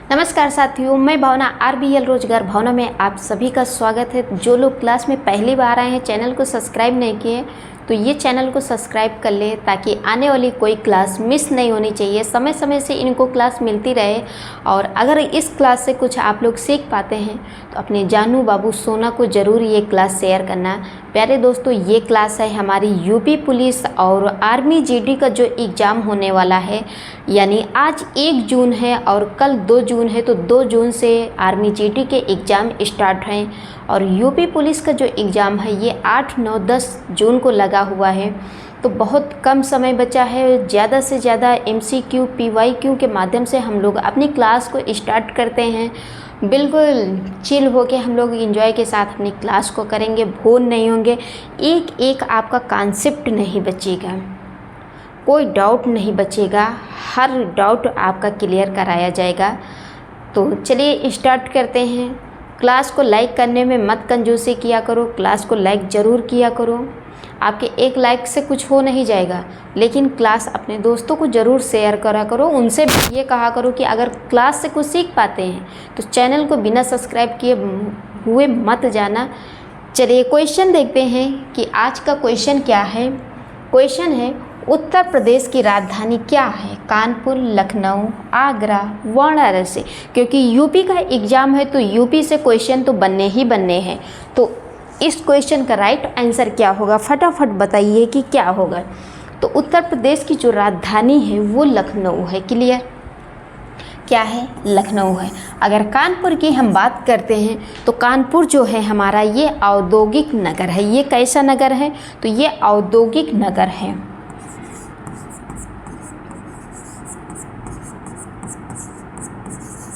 नमस्कार साथियों, मैं भावना RBL रोजगार भावना में आप सभी का स्वागत है। जो लोग क्लास में पहली बार आए हैं, चैनल को सब्सक्राइब नहीं किए तो ये चैनल को सब्सक्राइब कर ले ताकि आने वाली कोई क्लास मिस नहीं होनी चाहिए। समय समय से इनको क्लास मिलती रहे और अगर इस क्लास से कुछ आप लोग सीख पाते हैं तो अपने जानू बाबू सोना को ज़रूर ये क्लास शेयर करना। प्यारे दोस्तों, ये क्लास है हमारी यूपी पुलिस और आर्मी जीडी का जो एग्ज़ाम होने वाला है, यानी आज 1 जून है और कल 2 जून है, तो 2 जून से आर्मी जीडी के एग्ज़ाम स्टार्ट हैं और यूपी पुलिस का जो एग्ज़ाम है ये 8, 9, 10 जून को लगा हुआ है। तो बहुत कम समय बचा है। ज़्यादा से ज़्यादा MCQ PYQ के माध्यम से हम लोग अपनी क्लास को स्टार्ट करते हैं। बिल्कुल चिल होके हम लोग एंजॉय के साथ अपनी क्लास को करेंगे, बोर नहीं होंगे। एक एक आपका कॉन्सेप्ट नहीं बचेगा, कोई डाउट नहीं बचेगा, हर डाउट आपका क्लियर कराया जाएगा। तो चलिए स्टार्ट करते हैं। क्लास को लाइक करने में मत कंजूसी किया करो, क्लास को लाइक ज़रूर किया करो। आपके एक लाइक से कुछ हो नहीं जाएगा, लेकिन क्लास अपने दोस्तों को ज़रूर शेयर करा करो। उनसे भी ये कहा करो कि अगर क्लास से कुछ सीख पाते हैं तो चैनल को बिना सब्सक्राइब किए हुए मत जाना। चलिए क्वेश्चन देखते हैं कि आज का क्वेश्चन क्या है। क्वेश्चन है, उत्तर प्रदेश की राजधानी क्या है? कानपुर, लखनऊ, आगरा, वाराणसी। क्योंकि यूपी का एग्ज़ाम है तो यूपी से क्वेश्चन तो बनने ही बनने हैं। तो इस क्वेश्चन का राइट आंसर क्या होगा, फटाफट बताइए कि क्या होगा। तो उत्तर प्रदेश की जो राजधानी है वो लखनऊ है। क्लियर? क्या है? लखनऊ है। अगर कानपुर की हम बात करते हैं तो कानपुर जो है हमारा ये औद्योगिक नगर है। ये कैसा नगर है? तो ये औद्योगिक नगर है।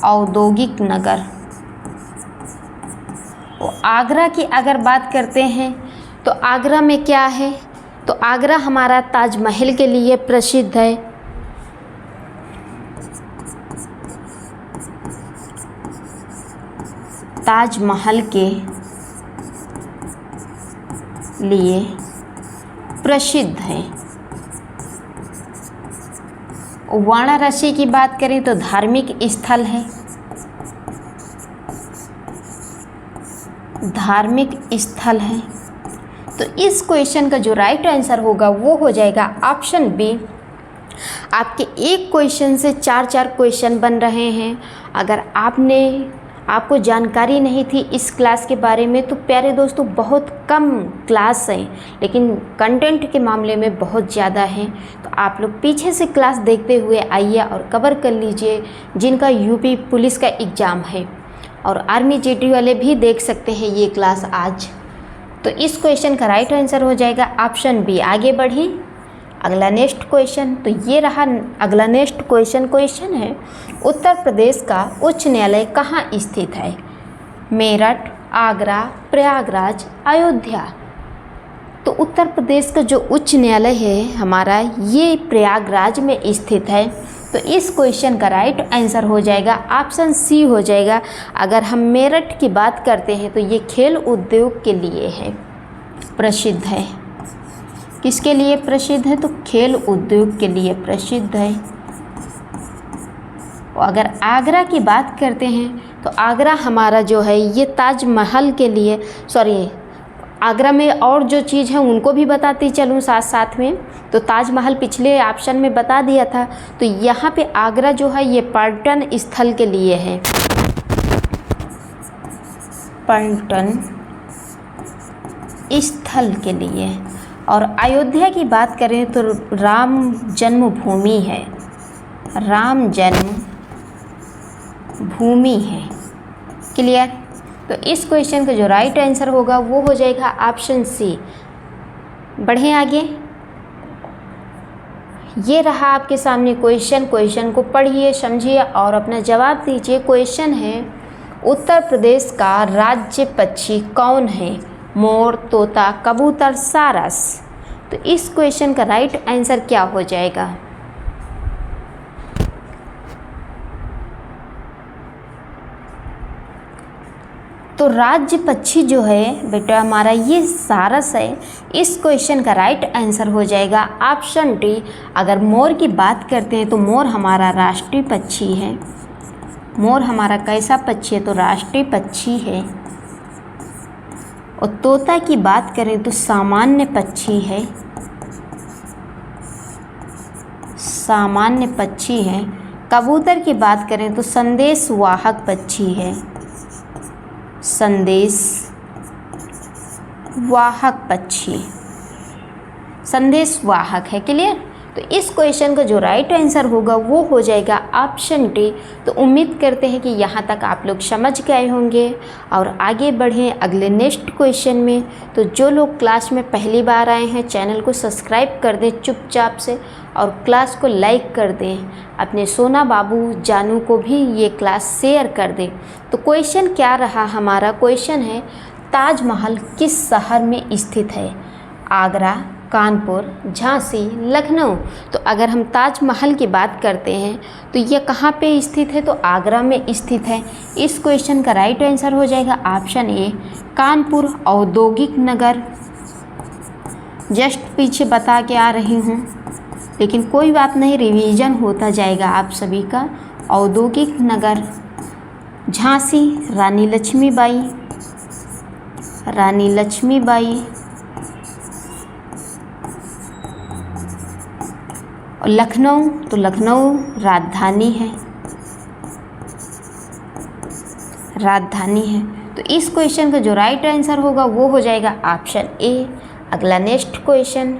औद्योगिक नगर। आगरा की अगर बात करते हैं तो आगरा में क्या है? तो आगरा हमारा ताजमहल के लिए प्रसिद्ध है। ताजमहल के लिए प्रसिद्ध है। वाराणसी की बात करें तो धार्मिक स्थल है। धार्मिक स्थल है। तो इस क्वेश्चन का जो राइट आंसर होगा वो हो जाएगा ऑप्शन बी। आपके एक क्वेश्चन से 4 क्वेश्चन बन रहे हैं। अगर आपको जानकारी नहीं थी इस क्लास के बारे में तो प्यारे दोस्तों बहुत कम क्लास हैं, लेकिन कंटेंट के मामले में बहुत ज़्यादा हैं। तो आप लोग पीछे से क्लास देखते हुए आइए और कवर कर लीजिए जिनका यूपी पुलिस का एग्ज़ाम है, और आर्मी जीडी वाले भी देख सकते हैं ये क्लास आज। तो इस क्वेश्चन का राइट आंसर हो जाएगा ऑप्शन बी। आगे बढ़ी अगला नेक्स्ट क्वेश्चन। तो ये रहा अगला नेक्स्ट क्वेश्चन है, उत्तर प्रदेश का उच्च न्यायालय कहाँ स्थित है? मेरठ, आगरा, प्रयागराज, अयोध्या। तो उत्तर प्रदेश का जो उच्च न्यायालय है हमारा ये प्रयागराज में स्थित है। तो इस क्वेश्चन का राइट आंसर हो जाएगा ऑप्शन सी हो जाएगा। अगर हम मेरठ की बात करते हैं तो ये खेल उद्योग के लिए है, प्रसिद्ध है। किसके लिए प्रसिद्ध है? तो खेल उद्योग के लिए प्रसिद्ध है। और अगर आगरा की बात करते हैं तो आगरा हमारा जो है ये ताजमहल के लिए, आगरा में और जो चीज़ है उनको भी बताती चलूँ साथ साथ में। तो ताजमहल पिछले ऑप्शन में बता दिया था, तो यहाँ पे आगरा जो है ये पर्यटन स्थल के लिए है। पर्यटन स्थल के लिए। और अयोध्या की बात करें तो राम जन्मभूमि है। राम जन्म भूमि है। क्लियर? तो इस क्वेश्चन का जो राइट आंसर होगा वो हो जाएगा ऑप्शन सी। बढ़ें आगे। ये रहा आपके सामने क्वेश्चन को पढ़िए, समझिए और अपना जवाब दीजिए। क्वेश्चन है, उत्तर प्रदेश का राज्य पक्षी कौन है? मोर, तोता, कबूतर, सारस। तो इस क्वेश्चन का राइट आंसर क्या हो जाएगा? तो राज्य पक्षी जो है बेटा हमारा ये सारस है। इस क्वेश्चन का राइट आंसर हो जाएगा ऑप्शन डी। अगर मोर की बात करते हैं तो मोर हमारा राष्ट्रीय पक्षी है। मोर हमारा कैसा पक्षी है? तो राष्ट्रीय पक्षी है। और तोता की बात करें तो सामान्य पक्षी है, सामान्य पक्षी है। कबूतर की बात करें तो संदेश वाहक पक्षी है, संदेश वाहक पक्षी, संदेश वाहक है। क्लियर? तो इस क्वेश्चन का जो राइट आंसर होगा वो हो जाएगा ऑप्शन डी। तो उम्मीद करते हैं कि यहाँ तक आप लोग समझ गए होंगे और आगे बढ़ें अगले नेक्स्ट क्वेश्चन में। तो जो लोग क्लास में पहली बार आए हैं चैनल को सब्सक्राइब कर दें चुपचाप से और क्लास को लाइक कर दें। अपने सोना बाबू जानू को भी ये क्लास शेयर कर दें। तो क्वेश्चन क्या रहा हमारा? क्वेश्चन है ताजमहल किस शहर में स्थित है? आगरा, कानपुर, झांसी, लखनऊ। तो अगर हम ताजमहल की बात करते हैं तो ये कहाँ पे स्थित है? तो आगरा में स्थित है। इस क्वेश्चन का राइट आंसर हो जाएगा ऑप्शन ए, कानपुर औद्योगिक नगर। जस्ट पीछे बता के आ रही हूँ, लेकिन कोई बात नहीं, रिवीजन होता जाएगा आप सभी का। औद्योगिक नगर। झांसी रानी लक्ष्मीबाई, रानी लक्ष्मीबाई। और लखनऊ, तो लखनऊ राजधानी है, राजधानी है। तो इस क्वेश्चन का जो राइट आंसर होगा वो हो जाएगा ऑप्शन ए। अगला नेक्स्ट क्वेश्चन,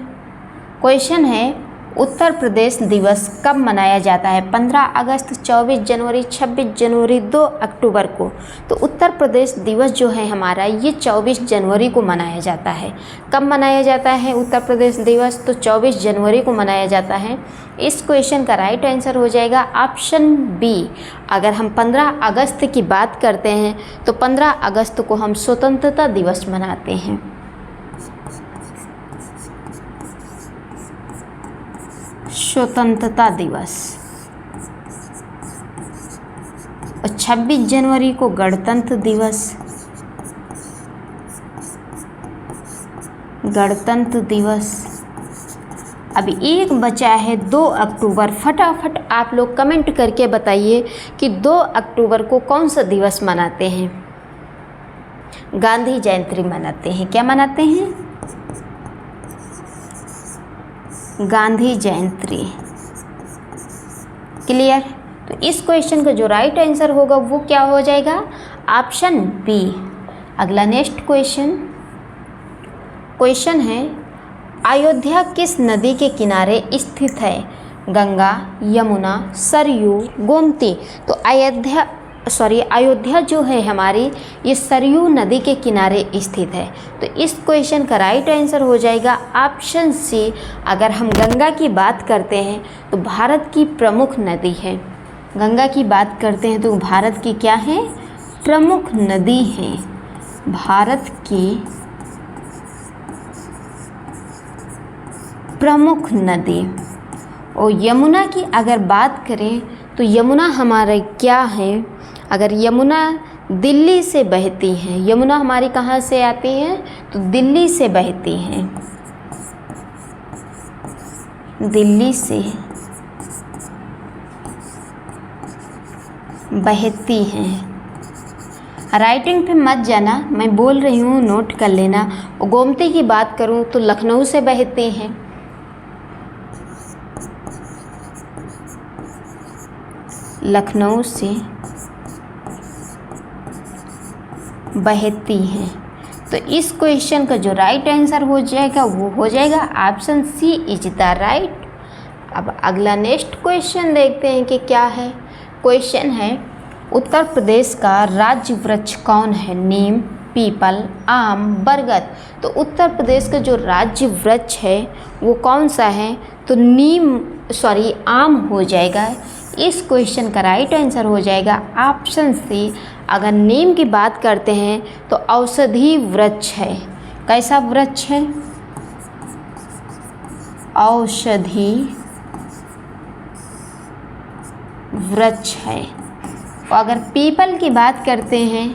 क्वेश्चन है उत्तर प्रदेश दिवस कब मनाया जाता है? 15 अगस्त, 24 जनवरी, 26 जनवरी, 2 अक्टूबर को। तो उत्तर प्रदेश दिवस जो है हमारा ये 24 जनवरी को मनाया जाता है। कब मनाया जाता है उत्तर प्रदेश दिवस? तो 24 जनवरी को मनाया जाता है। इस क्वेश्चन का राइट आंसर हो जाएगा ऑप्शन बी। अगर हम 15 अगस्त की बात करते हैं तो 15 अगस्त को हम स्वतंत्रता दिवस मनाते हैं। स्वतंत्रता दिवस। और 26 जनवरी को गणतंत्र दिवस, गणतंत्र दिवस। अभी एक बचा है 2 अक्टूबर। फटाफट आप लोग कमेंट करके बताइए कि 2 अक्टूबर को कौन सा दिवस मनाते हैं? गांधी जयंती मनाते हैं। क्या मनाते हैं? गांधी जयंती। क्लियर? तो इस क्वेश्चन का जो राइट आंसर होगा वो क्या हो जाएगा? Option B. अगला नेक्स्ट क्वेश्चन, क्वेश्चन है अयोध्या किस नदी के किनारे स्थित है? गंगा, यमुना, सरयू, गोमती। तो अयोध्या जो है हमारी ये सरयू नदी के किनारे स्थित है। तो इस क्वेश्चन का राइट आंसर हो जाएगा ऑप्शन सी। अगर हम गंगा की बात करते हैं तो भारत की प्रमुख नदी है। गंगा की बात करते हैं तो भारत की क्या है? प्रमुख नदी है, भारत की प्रमुख नदी। और यमुना की अगर बात करें तो यमुना हमारे क्या है? अगर यमुना दिल्ली से बहती हैं, यमुना हमारी कहाँ से आती हैं? तो दिल्ली से बहती हैं, दिल्ली से बहती हैं। राइटिंग पे मत जाना, मैं बोल रही हूँ, नोट कर लेना। गोमती की बात करूँ तो लखनऊ से बहती हैं, लखनऊ से बहती हैं। तो इस क्वेश्चन का जो राइट आंसर हो जाएगा वो हो जाएगा option C is the right. अब अगला नेक्स्ट क्वेश्चन देखते हैं कि क्या है। क्वेश्चन है उत्तर प्रदेश का राज्य वृक्ष कौन है? नीम, पीपल, आम, बरगद। तो उत्तर प्रदेश का जो राज्य वृक्ष है वो कौन सा है? तो आम हो जाएगा। इस क्वेश्चन का राइट आंसर हो जाएगा ऑप्शन सी। अगर नीम की बात करते हैं तो औषधि वृक्ष है। कैसा वृक्ष है? औषधि वृक्ष है। और अगर पीपल की बात करते हैं,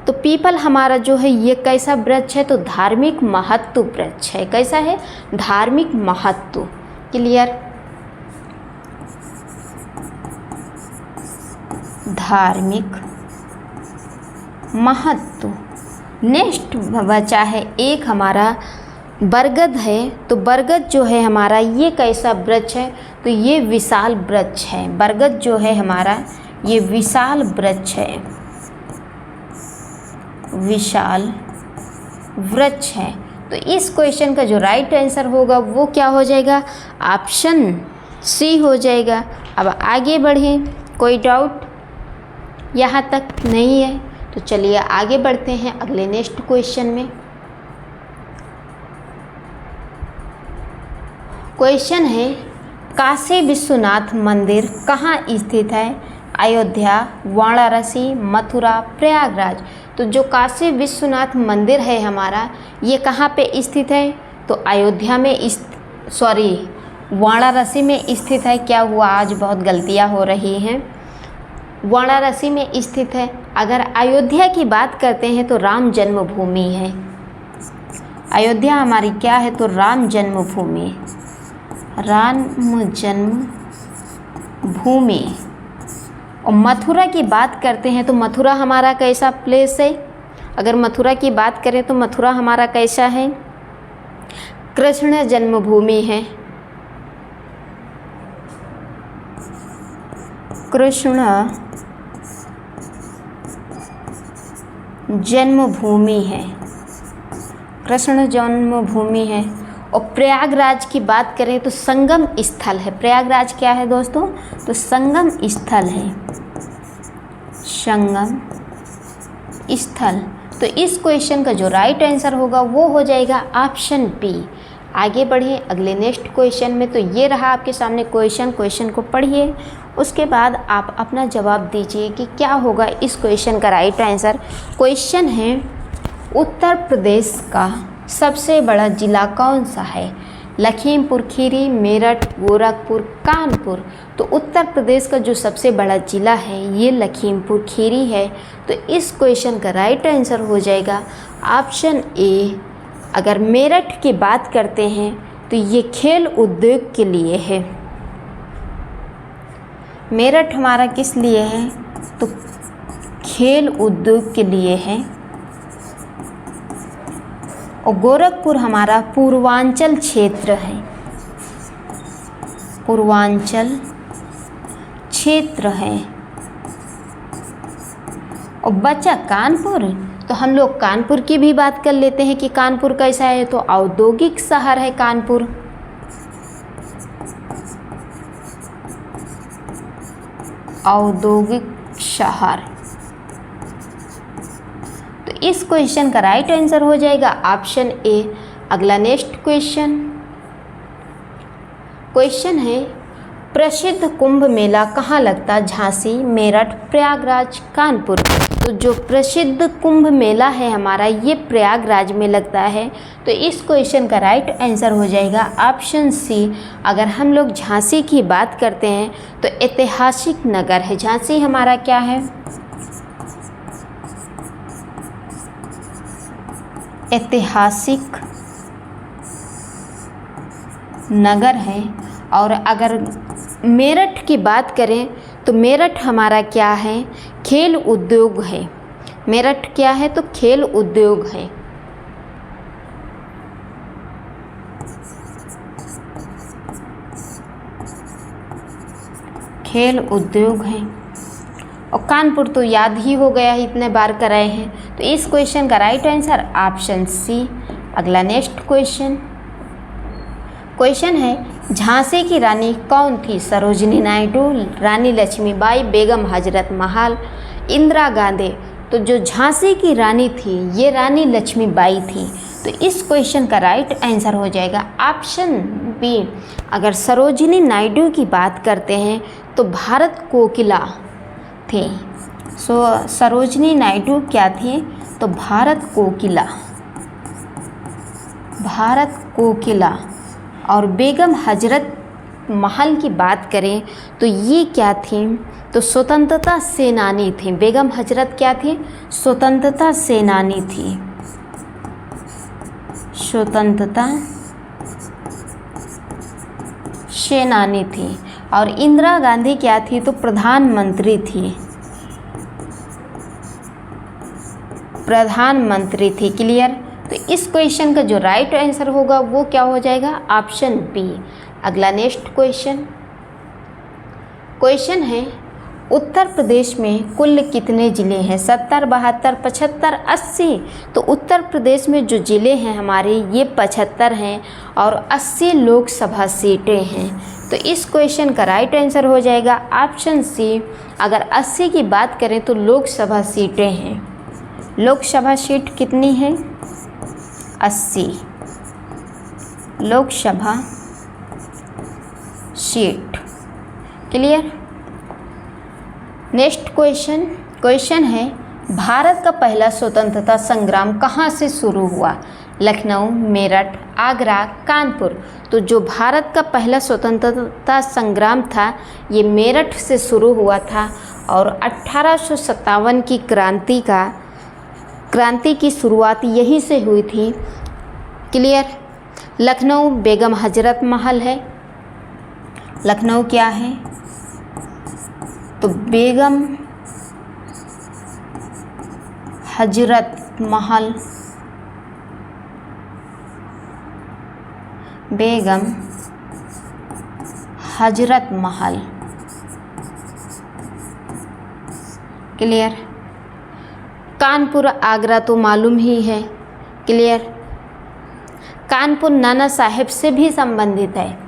तो पीपल हमारा जो है ये कैसा वृक्ष है? तो धार्मिक महत्व वृक्ष है। कैसा है? धार्मिक महत्व। क्लियर? धार्मिक महत्व। नेक्स्ट बचा है एक हमारा बरगद है। तो बरगद जो है हमारा ये कैसा वृक्ष है? तो ये विशाल वृक्ष है। बरगद जो है हमारा ये विशाल वृक्ष है, विशाल वृक्ष है। तो इस क्वेश्चन का जो राइट आंसर होगा वो क्या हो जाएगा? ऑप्शन सी हो जाएगा। अब आगे बढ़ें, कोई डाउट यहाँ तक नहीं है? तो चलिए आगे बढ़ते हैं अगले नेक्स्ट क्वेश्चन में। क्वेश्चन है काशी विश्वनाथ मंदिर कहाँ स्थित है? अयोध्या, वाराणसी, मथुरा, प्रयागराज। तो जो काशी विश्वनाथ मंदिर है हमारा ये कहाँ पे स्थित है? तो अयोध्या में वाराणसी में स्थित है। क्या हुआ, आज बहुत गलतियाँ हो रही हैं। वाराणसी में स्थित है। अगर अयोध्या की बात करते हैं तो राम जन्मभूमि है। अयोध्या हमारी क्या है? तो राम जन्मभूमि, राम जन्मभूमि। और मथुरा की बात करते हैं तो मथुरा हमारा कैसा प्लेस है? अगर मथुरा की बात करें तो मथुरा हमारा कैसा है? कृष्ण जन्मभूमि है, कृष्ण जन्मभूमि है, कृष्ण जन्मभूमि है। और प्रयागराज की बात करें तो संगम स्थल है। प्रयागराज क्या है दोस्तों? तो संगम स्थल है, संगम स्थल। तो इस क्वेश्चन का जो राइट आंसर होगा वो हो जाएगा ऑप्शन बी। आगे बढ़े अगले नेक्स्ट क्वेश्चन में। तो ये रहा आपके सामने क्वेश्चन को पढ़िए, उसके बाद आप अपना जवाब दीजिए कि क्या होगा इस क्वेश्चन का राइट आंसर। क्वेश्चन है उत्तर प्रदेश का सबसे बड़ा ज़िला कौन सा है? लखीमपुर खीरी, मेरठ, गोरखपुर, कानपुर। तो उत्तर प्रदेश का जो सबसे बड़ा ज़िला है ये लखीमपुर खीरी है। तो इस क्वेश्चन का राइट आंसर हो जाएगा ऑप्शन ए। अगर मेरठ की बात करते हैं तो ये खेल उद्योग के लिए है। मेरठ हमारा किस लिए है? तो खेल उद्योग के लिए है। और गोरखपुर हमारा पूर्वांचल क्षेत्र है, पूर्वांचल क्षेत्र है। और बचा कानपुर। तो हम लोग कानपुर की भी बात कर लेते हैं कि कानपुर कैसा है? तो औद्योगिक शहर है कानपुर। औद्योगिक शहर। तो इस क्वेश्चन का राइट आंसर हो जाएगा ऑप्शन ए। अगला नेक्स्ट क्वेश्चन है प्रसिद्ध कुंभ मेला कहाँ लगता है? झांसी, मेरठ, प्रयागराज, कानपुर। तो जो प्रसिद्ध कुंभ मेला है हमारा ये प्रयागराज में लगता है। तो इस क्वेश्चन का राइट आंसर हो जाएगा ऑप्शन सी। अगर हम लोग झांसी की बात करते हैं तो ऐतिहासिक नगर है झांसी हमारा क्या है? ऐतिहासिक नगर है। और अगर मेरठ की बात करें तो मेरठ हमारा क्या है? खेल उद्योग है। मेरठ क्या है? तो खेल उद्योग है। खेल उद्योग है। और कानपुर तो याद ही हो गया है, इतने बार कराए हैं। तो इस क्वेश्चन का राइट आंसर ऑप्शन सी। अगला नेक्स्ट क्वेश्चन है झांसी की रानी कौन थी? सरोजिनी नायडू, रानी लक्ष्मीबाई, बेगम हजरत महल, इंदिरा गांधी। तो जो झांसी की रानी थी ये रानी लक्ष्मीबाई थी। तो इस क्वेश्चन का राइट आंसर हो जाएगा ऑप्शन बी। अगर सरोजिनी नायडू की बात करते हैं तो भारत कोकिला थी। सरोजिनी नायडू क्या थी? तो भारत कोकिला, भारत कोकिला। और बेगम हजरत महल की बात करें तो ये क्या थी? तो स्वतंत्रता सेनानी थी। बेगम हजरत क्या थी? स्वतंत्रता सेनानी थी, स्वतंत्रता सेनानी थी। और इंदिरा गांधी क्या थी? तो प्रधानमंत्री थी, प्रधानमंत्री थी। क्लियर। तो इस क्वेश्चन का जो राइट आंसर होगा वो क्या हो जाएगा, ऑप्शन बी। अगला नेक्स्ट क्वेश्चन है उत्तर प्रदेश में कुल कितने ज़िले हैं, 70, 72, 75, 80। तो उत्तर प्रदेश में जो ज़िले हैं हमारे ये 75 हैं और 80 लोकसभा सीटें हैं। तो इस क्वेश्चन का राइट आंसर हो जाएगा ऑप्शन सी। अगर 80 की बात करें तो लोकसभा सीटें हैं, लोकसभा सीट कितनी है, 80 Lok Sabha seat. Clear. Next question है भारत का पहला स्वतंत्रता संग्राम कहाँ से शुरू हुआ, लखनऊ, मेरठ, आगरा, कानपुर। तो जो भारत का पहला स्वतंत्रता संग्राम था ये मेरठ से शुरू हुआ था और 1857 की क्रांति की शुरुआत यहीं से हुई थी। क्लियर। लखनऊ बेगम हजरत महल है, लखनऊ क्या है, तो बेगम हजरत महल, बेगम हजरत महल। क्लियर। कानपुर आगरा तो मालूम ही है। क्लियर। कानपुर नाना साहेब से भी संबंधित है,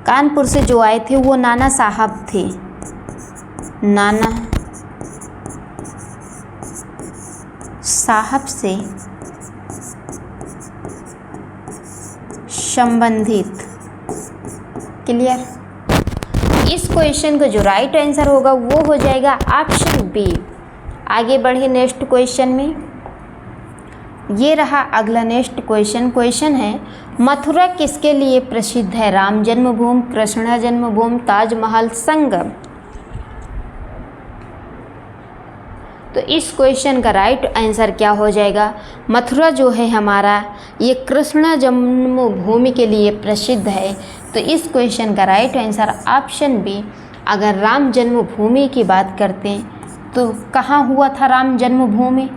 कानपुर से जो आए थे वो नाना साहब थे, नाना साहब से संबंधित। क्लियर। इस क्वेश्चन का जो राइट आंसर होगा वो हो जाएगा ऑप्शन बी। आगे बढ़े नेक्स्ट क्वेश्चन में। ये रहा अगला नेक्स्ट क्वेश्चन है मथुरा किसके लिए प्रसिद्ध है, राम जन्मभूमि, कृष्ण जन्मभूमि, ताजमहल, संगम। तो इस क्वेश्चन का राइट आंसर क्या हो जाएगा, मथुरा जो है हमारा ये कृष्ण जन्मभूमि के लिए प्रसिद्ध है। तो इस क्वेश्चन का राइट आंसर ऑप्शन बी। अगर राम जन्मभूमि की बात करते तो कहाँ हुआ था राम जन्मभूमि,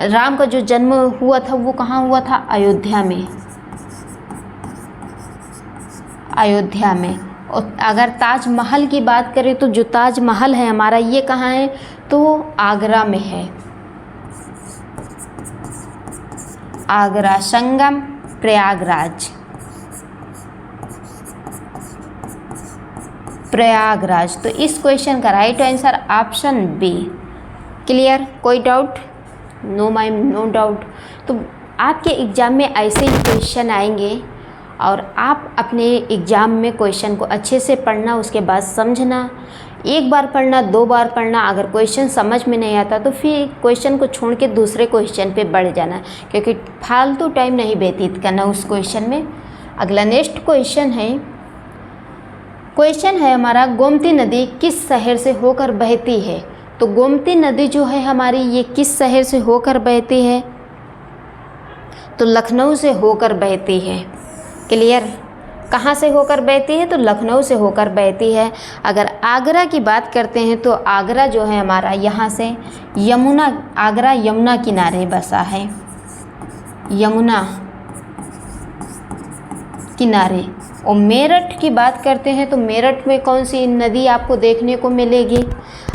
राम का जो जन्म हुआ था वो कहाँ हुआ था, अयोध्या में, अयोध्या में। और अगर ताजमहल की बात करें तो जो ताजमहल है हमारा ये कहाँ है, तो आगरा में है, आगरा। संगम प्रयागराज, प्रयागराज। तो इस क्वेश्चन का right answer option B. Clear. कोई doubt? No ma'am, no doubt. तो आपके एग्ज़ाम में ऐसे ही क्वेश्चन आएंगे और आप अपने एग्ज़ाम में क्वेश्चन को अच्छे से पढ़ना, उसके बाद समझना। एक बार पढ़ना, 2 बार पढ़ना। अगर क्वेश्चन समझ में नहीं आता तो फिर क्वेश्चन को छोड़ के दूसरे क्वेश्चन पे बढ़ जाना, क्योंकि फालतू टाइम नहीं व्यतीत करना उस क्वेश्चन में। अगला नेक्स्ट क्वेश्चन है हमारा गोमती नदी किस शहर से होकर बहती है। तो गोमती नदी जो है हमारी ये किस शहर से होकर बहती है, तो लखनऊ से होकर बहती है। क्लियर। कहाँ से होकर बहती है, तो लखनऊ से होकर बहती है। अगर आगरा की बात करते हैं तो आगरा जो है हमारा यहाँ से यमुना, आगरा यमुना किनारे बसा है, यमुना किनारे। और मेरठ की बात करते हैं तो मेरठ में कौन सी नदी आपको देखने को मिलेगी,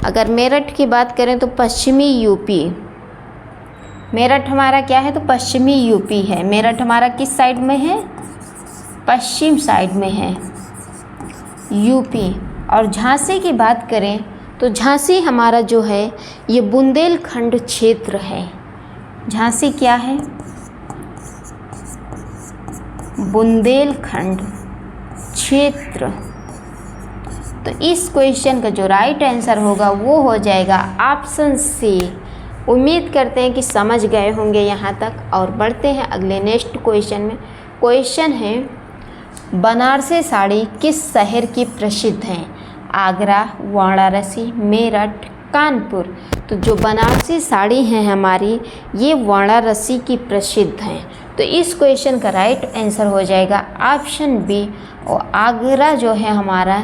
अगर मेरठ की बात करें तो पश्चिमी यूपी। मेरठ हमारा क्या है, तो पश्चिमी यूपी है। मेरठ हमारा किस साइड में है, पश्चिम साइड में है, यूपी। और झांसी की बात करें तो झांसी हमारा जो है ये बुंदेलखंड क्षेत्र है। झांसी क्या है, बुंदेलखंड क्षेत्र। तो इस क्वेश्चन का जो राइट आंसर होगा वो हो जाएगा ऑप्शन सी। उम्मीद करते हैं कि समझ गए होंगे यहाँ तक। और बढ़ते हैं अगले नेक्स्ट क्वेश्चन में। क्वेश्चन है बनारसी साड़ी किस शहर की प्रसिद्ध हैं, आगरा, वाराणसी, मेरठ, कानपुर। तो जो बनारसी साड़ी हैं हमारी ये वाराणसी की प्रसिद्ध हैं। तो इस क्वेश्चन का राइट आंसर हो जाएगा ऑप्शन बी। और आगरा जो है हमारा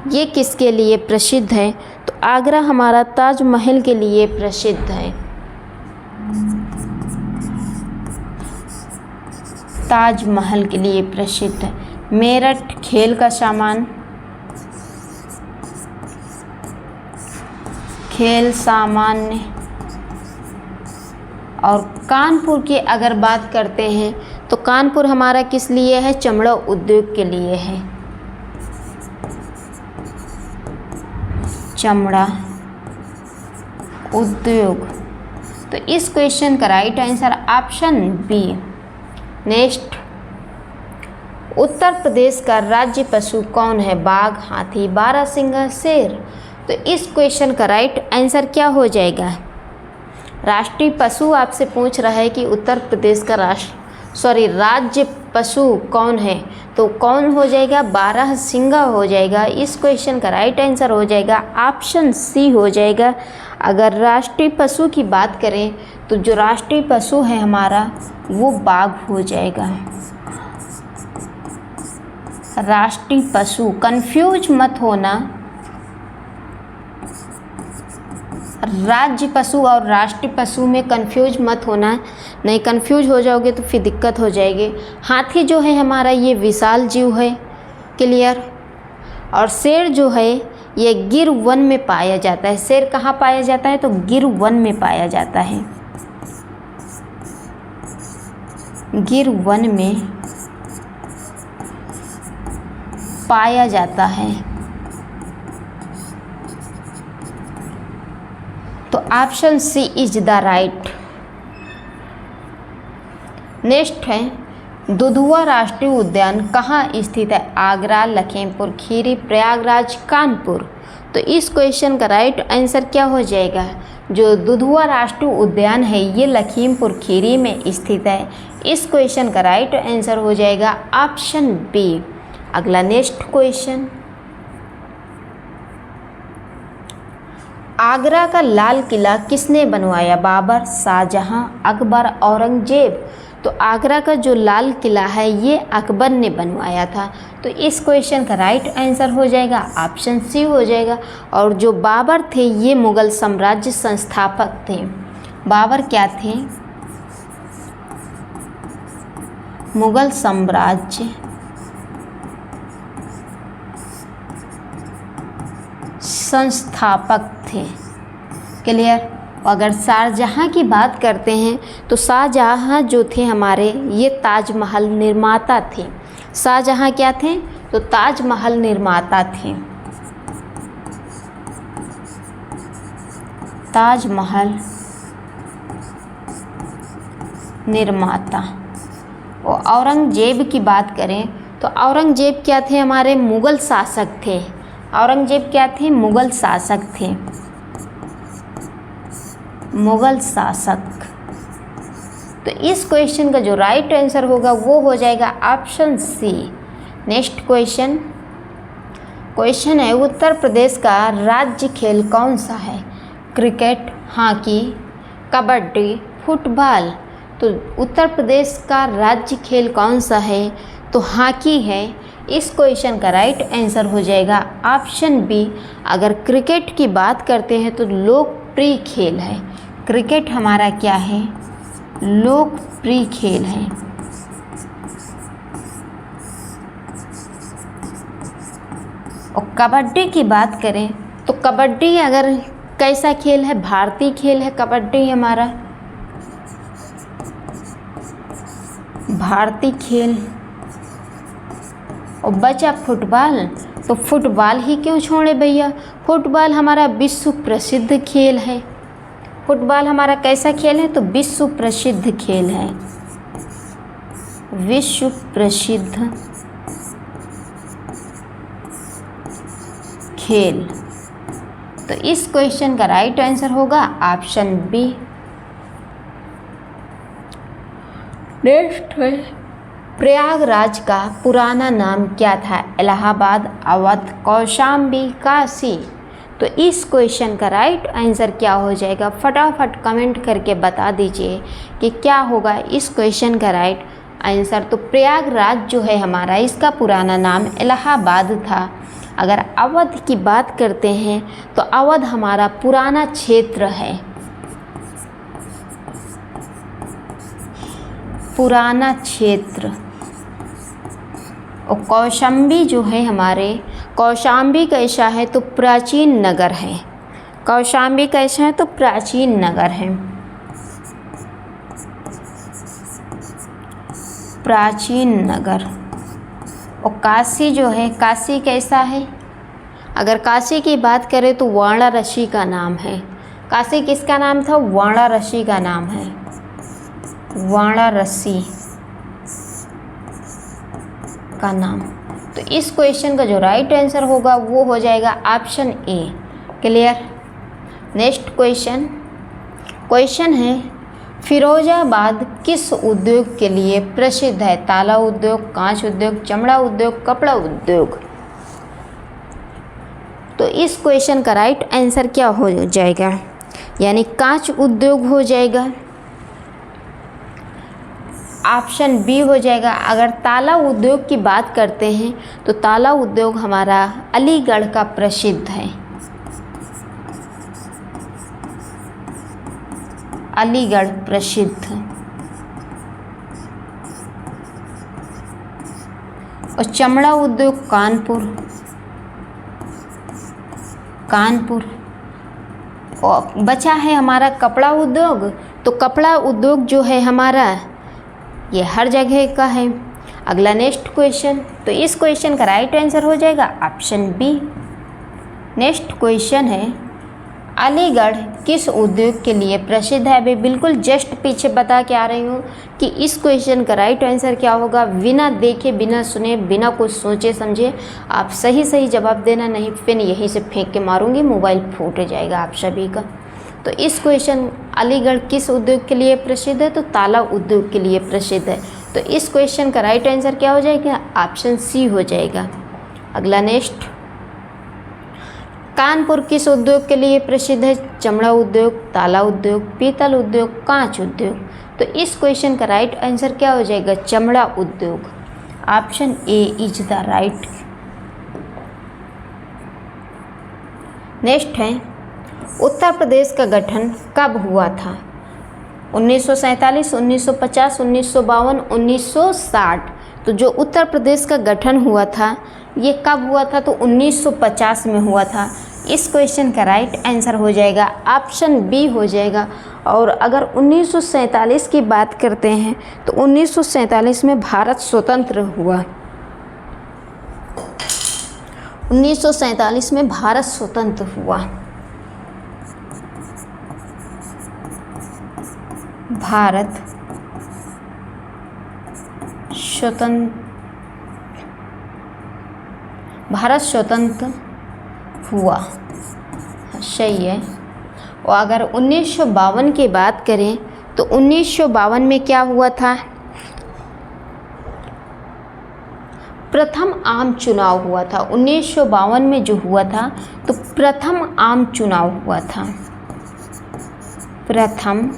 ये किसके लिए प्रसिद्ध है? तो आगरा हमारा ताजमहल के लिए प्रसिद्ध है। ताजमहल के लिए प्रसिद्ध है। मेरठ खेल का सामान, खेल सामान्य। और कानपुर की अगर बात करते हैं तो कानपुर हमारा किस लिए है? चमड़ा उद्योग के लिए है। चमड़ा उद्योग। तो इस क्वेश्चन का right answer option B. Next, Uttar Pradesh का राज्य पशु कौन है? बाघ, हाथी, बारहसिंगा, शेर। तो इस क्वेश्चन का राइट आंसर क्या हो जाएगा? राष्ट्रीय पशु आपसे पूछ रहा है कि उत्तर प्रदेश का राज्य पशु कौन है, तो कौन हो जाएगा? बारहसिंगा हो जाएगा। इस क्वेश्चन का राइट आंसर हो जाएगा ऑप्शन सी हो जाएगा। अगर राष्ट्रीय पशु की बात करें तो जो राष्ट्रीय पशु है हमारा वो बाघ हो जाएगा। राष्ट्रीय पशु, कंफ्यूज मत होना, राज्य पशु और राष्ट्रीय पशु में कंफ्यूज मत होना, नहीं कंफ्यूज हो जाओगे तो फिर दिक्कत हो जाएगी। हाथी जो है हमारा ये विशाल जीव है, क्लियर। और शेर जो है ये गिर वन में पाया जाता है। शेर कहाँ पाया जाता है? तो गिर वन में पाया जाता है। गिर वन में पाया जाता है। तो option C is the right. Next है, दुधवा राष्ट्रीय उद्यान कहाँ स्थित है? आगरा, लखीमपुर खीरी, प्रयागराज, कानपुर। तो इस क्वेश्चन का राइट आंसर क्या हो जाएगा? जो दुधवा राष्ट्रीय उद्यान है ये लखीमपुर खीरी में स्थित है। इस क्वेश्चन का राइट आंसर हो जाएगा ऑप्शन बी। अगला नेक्स्ट क्वेश्चन, आगरा का लाल किला किसने बनवाया? बाबर, शाहजहां, अकबर, औरंगजेब। तो आगरा का जो लाल किला है ये अकबर ने बनवाया था। तो इस क्वेश्चन का राइट आंसर हो जाएगा ऑप्शन सी हो जाएगा। और जो बाबर थे ये मुगल साम्राज्य संस्थापक थे। बाबर क्या थे? मुगल साम्राज्य संस्थापक थे, क्लियर। अगर शाहजहां की बात करते हैं तो शाहजहां जो थे हमारे ये ताजमहल निर्माता थे। शाहजहां क्या थे? तो ताजमहल निर्माता थे। ताजमहल निर्माता। और औरंगजेब की बात करें तो औरंगजेब क्या थे? हमारे मुगल शासक थे। औरंगजेब क्या थे? मुगल शासक थे। मुगल शासक। तो इस क्वेश्चन का जो राइट आंसर होगा वो हो जाएगा option C. Next question, question है उत्तर प्रदेश का राज्य खेल कौन सा है? Cricket, hockey, kabaddi, football. तो उत्तर प्रदेश का राज्य खेल कौन सा है? तो हॉकी है। इस क्वेश्चन का राइट आंसर हो जाएगा ऑप्शन बी। अगर क्रिकेट की बात करते हैं तो लोकप्रिय खेल है। क्रिकेट हमारा क्या है? लोकप्रिय खेल है। और कबड्डी की बात करें तो कबड्डी अगर कैसा खेल है? भारतीय खेल है कबड्डी हमारा, भारतीय खेल। और बचा फुटबॉल, तो फुटबॉल ही क्यों छोड़े भैया? फुटबॉल हमारा विश्व प्रसिद्ध खेल है। फुटबॉल हमारा कैसा खेल है? तो विश्व प्रसिद्ध खेल है। विश्व प्रसिद्ध खेल। तो इस क्वेश्चन का राइट आंसर होगा ऑप्शन बी। नेक्स्ट है, प्रयागराज का पुराना नाम क्या था? इलाहाबाद, अवध, कौशाम्बी, काशी। तो इस क्वेश्चन का राइट आंसर क्या हो जाएगा? फटाफट कमेंट करके बता दीजिए कि क्या होगा इस क्वेश्चन का राइट आंसर। तो प्रयागराज जो है हमारा इसका पुराना नाम इलाहाबाद था। अगर अवध की बात करते हैं तो अवध हमारा पुराना क्षेत्र है, पुराना क्षेत्र। और कौशाम्बी जो है हमारे, कौशाम्बी कैसा है तो प्राचीन नगर है, कौशाम्बी कैसा है तो प्राचीन नगर है, प्राचीन नगर। और काशी जो है, काशी कैसा है, अगर काशी की बात करें तो वाराणसी का नाम है। काशी किसका नाम था, वाराणसी का नाम है, वाराणसी का नाम। तो इस क्वेश्चन का जो राइट आंसर होगा वो हो जाएगा option A. Clear. Next question, question है फिरोजाबाद किस उद्योग के लिए प्रसिद्ध है? ताला उद्योग, कांच उद्योग, चमड़ा उद्योग, कपड़ा उद्योग। तो इस क्वेश्चन का राइट आंसर क्या हो जाएगा, यानी कांच उद्योग हो जाएगा, ऑप्शन बी हो जाएगा। अगर ताला उद्योग की बात करते हैं तो ताला उद्योग हमारा अलीगढ़ का प्रसिद्ध है, अलीगढ़ प्रसिद्ध। और चमड़ा उद्योग कानपुर, कानपुर। और बचा है हमारा कपड़ा उद्योग, तो कपड़ा उद्योग जो है हमारा ये हर जगह का है। अगला नेक्स्ट क्वेश्चन, तो इस क्वेश्चन का राइट आंसर हो जाएगा ऑप्शन बी। नेक्स्ट क्वेश्चन है अलीगढ़ किस उद्योग के लिए प्रसिद्ध है? अभी बिल्कुल जस्ट पीछे बता के आ रही हूँ कि इस क्वेश्चन का राइट आंसर क्या होगा। बिना देखे, बिना सुने, बिना कुछ सोचे समझे आप सही सही जवाब देना, नहीं फिर यहीं से फेंक के मारूंगी, मोबाइल फूट जाएगा आप सभी का। तो इस क्वेश्चन अलीगढ़ किस उद्योग के लिए प्रसिद्ध है? तो ताला उद्योग के लिए प्रसिद्ध है। तो इस क्वेश्चन का राइट आंसर क्या हो जाएगा? ऑप्शन सी हो जाएगा। अगला नेक्स्ट, कानपुर किस उद्योग के लिए प्रसिद्ध है? चमड़ा उद्योग, ताला उद्योग, पीतल उद्योग, कांच उद्योग। तो इस क्वेश्चन का राइट आंसर क्या हो जाएगा? चमड़ा उद्योग, option A is the right. Next है उत्तर प्रदेश का गठन कब हुआ था? 1947, 1950, 1952, 1960। तो जो उत्तर प्रदेश का गठन हुआ था ये कब हुआ था? तो 1950 में हुआ था। इस क्वेश्चन का राइट आंसर हो जाएगा ऑप्शन बी हो जाएगा। और अगर 1947 की बात करते हैं तो 1947 में भारत स्वतंत्र हुआ। 1947 में भारत स्वतंत्र हुआ। भारत स्वतंत्र हुआ, सही है। और अगर 1952 की बात करें तो 1952 में क्या हुआ था? प्रथम आम चुनाव हुआ था। 1952 में जो हुआ था तो प्रथम आम चुनाव हुआ था, प्रथम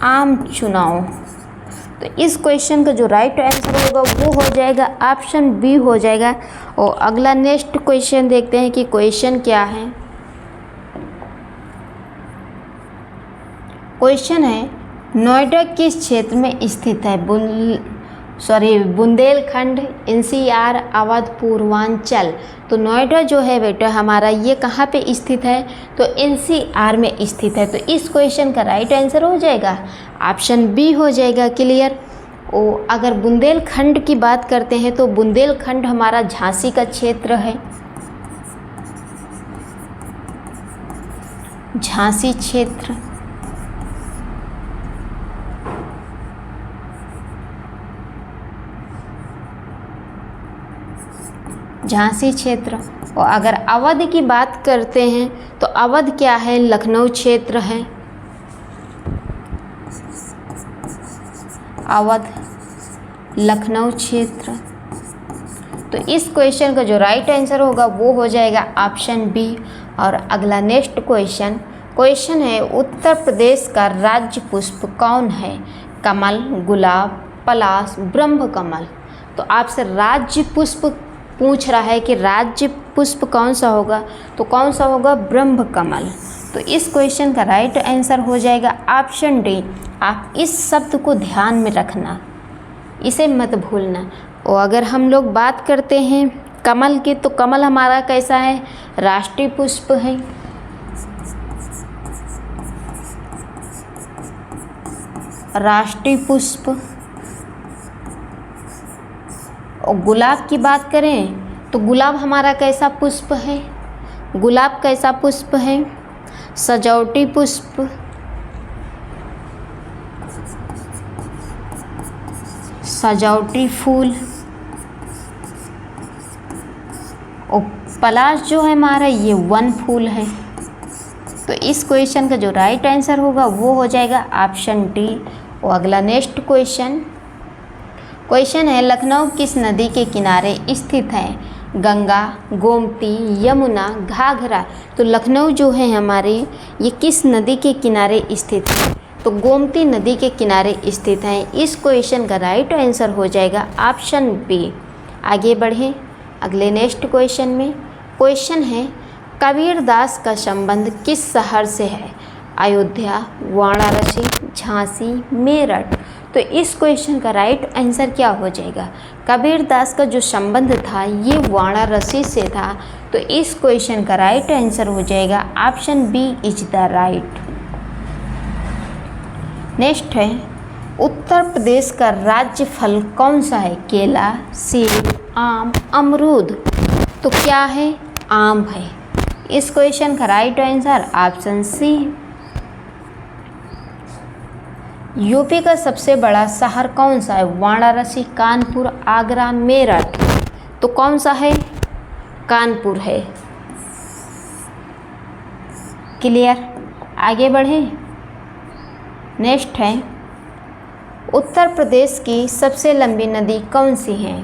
आम चुनाव। तो इस क्वेश्चन का जो राइट आंसर होगा वो हो जाएगा ऑप्शन बी हो जाएगा। और अगला नेक्स्ट क्वेश्चन देखते हैं कि क्वेश्चन क्या है। क्वेश्चन है नोएडा किस क्षेत्र में स्थित है? बुंदेलखंड, एनसीआर, अवध, पूर्वांचल। तो नोएडा जो है बेटा हमारा ये कहाँ पे स्थित है? तो एनसीआर में स्थित है। तो इस क्वेश्चन का राइट आंसर हो जाएगा ऑप्शन बी हो जाएगा। क्लियर। और अगर बुंदेलखंड की बात करते हैं तो बुंदेलखंड हमारा झांसी का क्षेत्र है, झांसी क्षेत्र। झांसी क्षेत्र। और अगर अवध की बात करते हैं तो अवध क्या है? लखनऊ क्षेत्र है, अवध लखनऊ क्षेत्र। तो इस क्वेश्चन का जो राइट आंसर होगा वो हो जाएगा ऑप्शन बी। और अगला नेक्स्ट क्वेश्चन, क्वेश्चन है उत्तर प्रदेश का राज्य पुष्प कौन है? कमल, गुलाब, पलाश, ब्रह्म कमल। तो आपसे राज्य पुष्प पूछ रहा है कि राज्य पुष्प कौन सा होगा, तो कौन सा होगा, ब्रह्म कमल। तो इस क्वेश्चन का राइट आंसर हो जाएगा ऑप्शन डी। आप इस शब्द को ध्यान में रखना, इसे मत भूलना। और अगर हम लोग बात करते हैं कमल की, तो कमल हमारा कैसा है, राष्ट्रीय पुष्प है। राष्ट्रीय पुष्प। और गुलाब की बात करें तो गुलाब हमारा कैसा पुष्प है, गुलाब कैसा पुष्प है, सजावटी पुष्प। सजावटी फूल। और पलाश जो है हमारा ये वन फूल है। तो इस क्वेश्चन का जो राइट आंसर होगा वो हो जाएगा ऑप्शन डी। और अगला नेक्स्ट क्वेश्चन है, लखनऊ किस नदी के किनारे स्थित है, गंगा, गोमती, यमुना, घाघरा। तो लखनऊ जो है हमारे ये किस नदी के किनारे स्थित है, तो गोमती नदी के किनारे स्थित है। इस क्वेश्चन का राइट आंसर हो जाएगा ऑप्शन बी। आगे बढ़ें अगले नेक्स्ट क्वेश्चन में। क्वेश्चन है, कबीरदास का संबंध किस शहर से है, अयोध्या, वाराणसी, झांसी, मेरठ। तो इस क्वेश्चन का राइट आंसर क्या हो जाएगा, कबीरदास का जो संबंध था ये वाराणसी से था। तो इस क्वेश्चन का राइट आंसर हो जाएगा option B is the right. Next है, उत्तर प्रदेश का राज्य फल कौन सा है, केला, सेब, आम, अमरूद। तो क्या है, आम है। इस क्वेश्चन का right answer option C. UP का सबसे बड़ा शहर कौन सा है, वाराणसी, कानपुर, आगरा, मेरठ। तो कौन सा है, कानपुर है। क्लियर। आगे बढ़ें। नेक्स्ट है, उत्तर प्रदेश की सबसे लंबी नदी कौन सी है,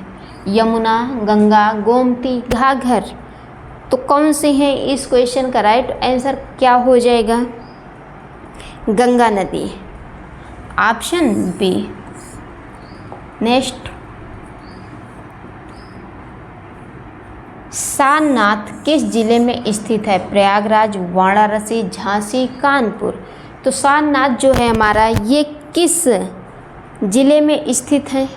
यमुना, गंगा, गोमती, घाघर। तो कौन सी है, इस क्वेश्चन का राइट आंसर क्या हो जाएगा, गंगा नदी, ऑप्शन बी। नेक्स्ट, सारनाथ किस जिले में स्थित है, प्रयागराज, वाराणसी, झांसी, कानपुर। तो सारनाथ जो है हमारा ये किस जिले में स्थित है,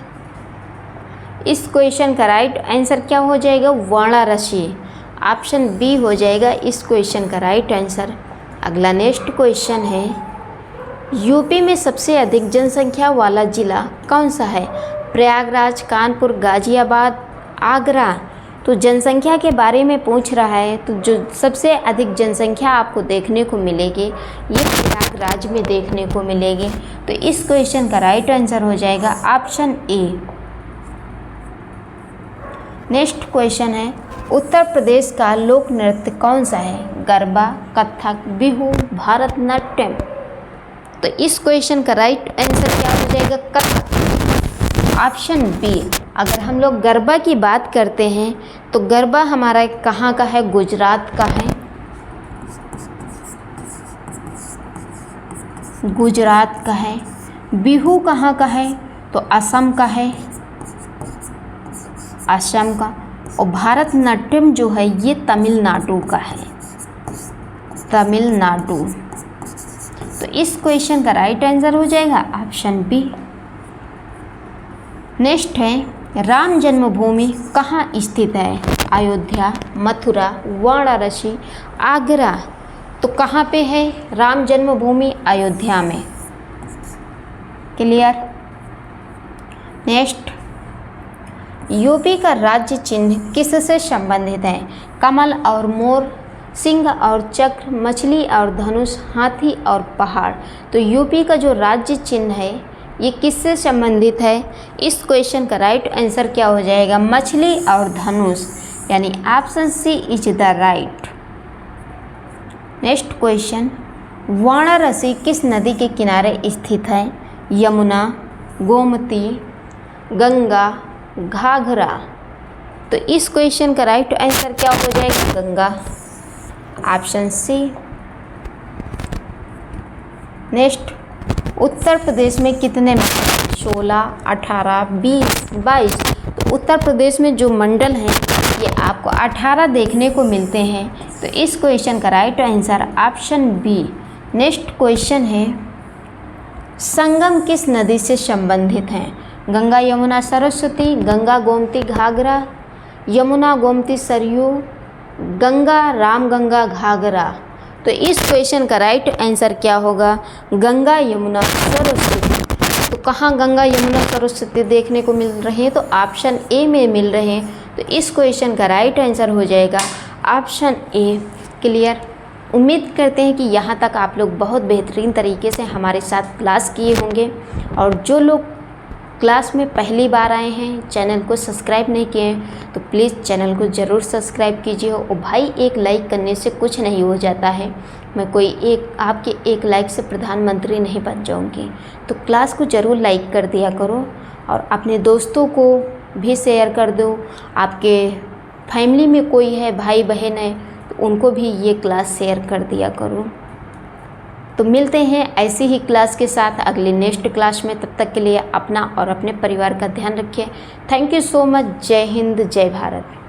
इस क्वेश्चन का राइट आंसर क्या हो जाएगा, वाराणसी, ऑप्शन बी हो जाएगा इस क्वेश्चन का राइट आंसर। अगला नेक्स्ट क्वेश्चन है, यूपी में सबसे अधिक जनसंख्या वाला जिला कौन सा है, प्रयागराज, कानपुर, गाजियाबाद, आगरा। तो जनसंख्या के बारे में पूछ रहा है, तो जो सबसे अधिक जनसंख्या आपको देखने को मिलेगी ये प्रयागराज में देखने को मिलेगी। तो इस क्वेश्चन का राइट आंसर हो जाएगा ऑप्शन ए। नेक्स्ट क्वेश्चन है, उत्तर प्रदेश का लोक नृत्य कौन सा है, गरबा, कथक, बिहू, भारतनाट्यम। तो इस क्वेश्चन का राइट आंसर क्या हो जाएगा, कथक, ऑप्शन बी। अगर हम लोग गरबा की बात करते हैं तो गरबा हमारा कहाँ का है, गुजरात का है, गुजरात का है। बिहू कहाँ का है, तो असम का है, असम का। और भारतनाट्यम जो है ये तमिलनाडु का है, तमिलनाडु। तो इस क्वेश्चन का राइट आंसर हो जाएगा ऑप्शन बी। नेक्स्ट है, राम जन्मभूमि कहाँ स्थित है, अयोध्या, मथुरा, वाराणसी, आगरा। तो कहाँ पे है राम जन्मभूमि, अयोध्या में। क्लियर। नेक्स्ट, यूपी का राज्य चिन्ह किससे संबंधित है, कमल और मोर, सिंह और चक्र, मछली और धनुष, हाथी और पहाड़। तो यूपी का जो राज्य चिन्ह है ये किससे संबंधित है, इस क्वेश्चन का राइट आंसर क्या हो जाएगा, मछली और धनुष, यानी option C is the right. Next question, Varanasi किस नदी के किनारे स्थित है, यमुना, गोमती, गंगा, घाघरा। तो इस क्वेश्चन का राइट आंसर क्या हो जाएगा, Ganga, option C. Next, Uttar प्रदेश में कितने मंडल, 16, 18, 20, 22। तो उत्तर प्रदेश में जो मंडल हैं ये आपको 18 देखने को मिलते हैं। तो इस क्वेश्चन का right answer option B. Next question है, संगम किस नदी से संबंधित हैं? गंगा यमुना सरस्वती, गंगा गोमती घाघरा, यमुना गोमती सरयू, गंगा रामगंगा घाघरा। तो इस क्वेश्चन का राइट आंसर क्या होगा? गंगा यमुना सरस्वती। तो कहाँ गंगा यमुना सरस्वती देखने को मिल रहे हैं? तो ऑप्शन ए में मिल रहे हैं। तो इस क्वेश्चन का राइट आंसर हो जाएगा ऑप्शन ए। क्लियर? उम्मीद करते हैं कि यहाँ तक आप लोग बहुत बेहतरीन तरीके से हमारे साथ क्लास किए होंगे। और जो लोग क्लास में पहली बार आए हैं, चैनल को सब्सक्राइब नहीं किए हैं, तो प्लीज़ चैनल को ज़रूर सब्सक्राइब कीजिए। और भाई, एक लाइक करने से कुछ नहीं हो जाता है। मैं कोई आपके एक लाइक से प्रधानमंत्री नहीं बन जाऊंगी। तो क्लास को ज़रूर लाइक कर दिया करो और अपने दोस्तों को भी शेयर कर दो। आपके फैमिली में कोई है, भाई बहन है, तो उनको भी ये क्लास शेयर कर दिया करो। तो मिलते हैं ऐसी ही क्लास के साथ अगली नेक्स्ट क्लास में। तब तक के लिए अपना और अपने परिवार का ध्यान रखिए। Thank you so much. जय हिंद, जय भारत।